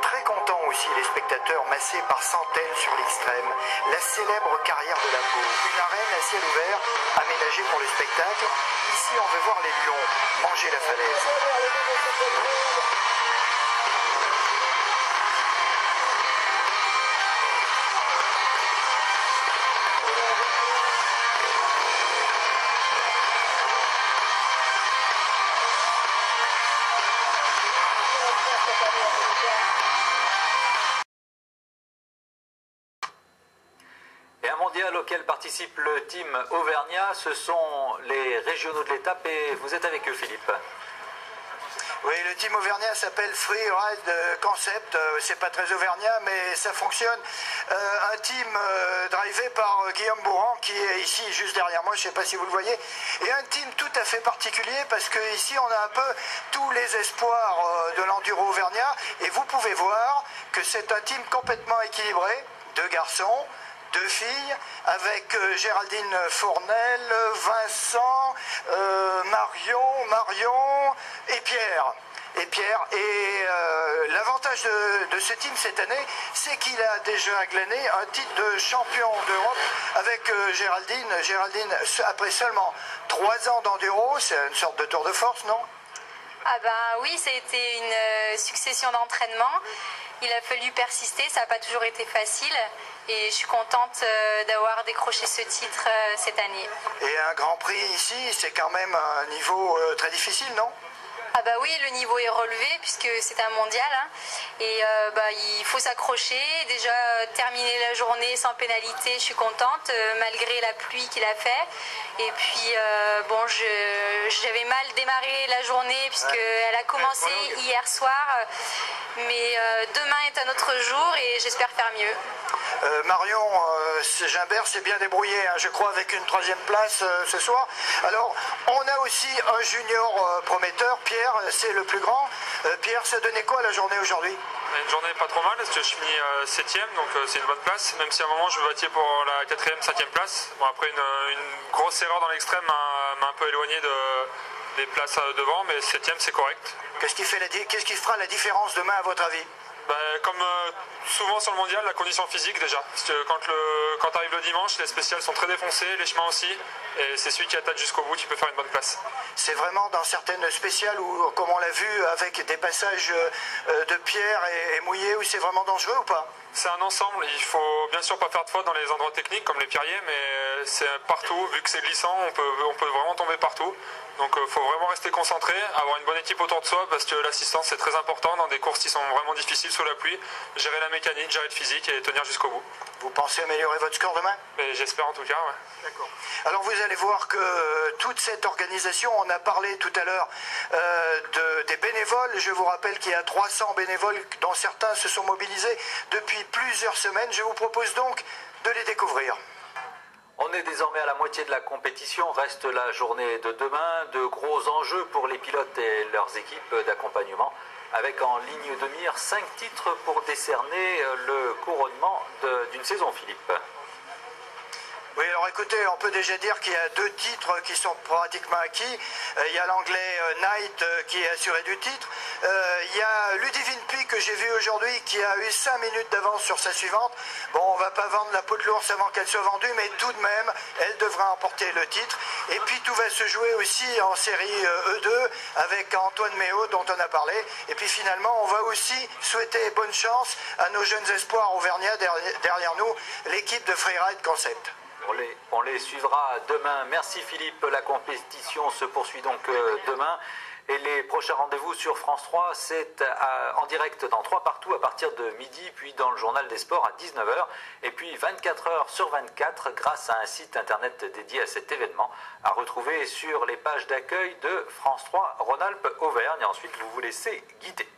très contents aussi les spectateurs massés par centaines sur l'extrême. La célèbre carrière de la peau, une arène à ciel ouvert aménagée pour le spectacle. Ici on veut voir les lions manger la falaise. Et un mondial auquel participe le team Auvergnat, ce sont les régionaux de l'étape et vous êtes avec eux, Philippe. Oui, le team Auvergnat s'appelle Freeride Concept, c'est pas très auvergnat mais ça fonctionne. Un team drivé par Guillaume Bourran qui est ici juste derrière moi, je ne sais pas si vous le voyez. Et un team tout à fait particulier parce qu'ici on a un peu tous les espoirs de l'enduro auvergnat et vous pouvez voir que c'est un team complètement équilibré, 2 garçons, 2 filles, avec Géraldine Fournel, Vincent, Marion et Pierre. Et l'avantage de ce team cette année, c'est qu'il a déjà glané un titre de champion d'Europe avec Géraldine. Géraldine, après seulement 3 ans d'enduro, c'est une sorte de tour de force, non? Ah ben oui, ça a été une succession d'entraînements. Il a fallu persister, ça n'a pas toujours été facile. Et je suis contente d'avoir décroché ce titre cette année. Et un Grand Prix ici, c'est quand même un niveau très difficile, non? Ah bah oui, le niveau est relevé puisque c'est un mondial. Hein. Et il faut s'accrocher. Déjà, terminer la journée sans pénalité, je suis contente, malgré la pluie qu'il a fait. Et puis, j'avais mal démarré la journée puisqu'elle a commencé hier soir. Mais demain est un autre jour et j'espère faire mieux. Marion Gimbert s'est bien débrouillé, hein, je crois, avec une 3e place ce soir. Alors, on a aussi un junior prometteur, Pierre, c'est le plus grand. Pierre, ça donnait quoi la journée aujourd'hui? Une journée pas trop mal, parce que je finis 7e, donc c'est une bonne place, même si à un moment je me battais pour la 4e, 5e place. Bon, après une grosse erreur dans l'extrême m'a un peu éloigné des places devant, mais 7e c'est correct. Qu'est-ce qui fera la différence demain à votre avis? Comme souvent sur le mondial, la condition physique déjà. Parce que quand arrive le dimanche, les spéciales sont très défoncées, les chemins aussi. Et c'est celui qui attaque jusqu'au bout qui peut faire une bonne place. C'est vraiment dans certaines spéciales où, comme on l'a vu, avec des passages de pierre et mouillés, où c'est vraiment dangereux ou pas? C'est un ensemble. Il faut bien sûr pas faire de faute dans les endroits techniques comme les pierriers, mais c'est partout. Vu que c'est glissant, on peut vraiment tomber partout. Donc il faut vraiment rester concentré, avoir une bonne équipe autour de soi parce que l'assistance c'est très important dans des courses qui sont vraiment difficiles sous la pluie. Gérer la mécanique, gérer le physique et tenir jusqu'au bout. Vous pensez améliorer votre score demain? J'espère en tout cas, ouais. D'accord. Alors vous allez voir que toute cette organisation, on a parlé tout à l'heure des bénévoles. Je vous rappelle qu'il y a 300 bénévoles dont certains se sont mobilisés depuis plusieurs semaines. Je vous propose donc de les découvrir. On est désormais à la moitié de la compétition, reste la journée de demain, de gros enjeux pour les pilotes et leurs équipes d'accompagnement, avec en ligne de mire 5 titres pour décerner le couronnement d'une saison, Philippe. Oui, alors écoutez, on peut déjà dire qu'il y a 2 titres qui sont pratiquement acquis. Il y a l'anglais Knight qui est assuré du titre. Il y a Ludivine Puy que j'ai vu aujourd'hui qui a eu 5 minutes d'avance sur sa suivante. Bon, on va pas vendre la peau de l'ours avant qu'elle soit vendue, mais tout de même, elle devra emporter le titre. Et puis tout va se jouer aussi en série E2 avec Antoine Méo dont on a parlé. Et puis finalement, on va aussi souhaiter bonne chance à nos jeunes espoirs auvergnats derrière nous, l'équipe de Freeride Concept. On les suivra demain. Merci Philippe. La compétition se poursuit donc demain. Et les prochains rendez-vous sur France 3, c'est en direct dans 3 partout à partir de midi, puis dans le journal des sports à 19h. Et puis 24 heures sur 24 grâce à un site internet dédié à cet événement à retrouver sur les pages d'accueil de France 3 Rhône-Alpes Auvergne. Et ensuite, vous vous laissez guider.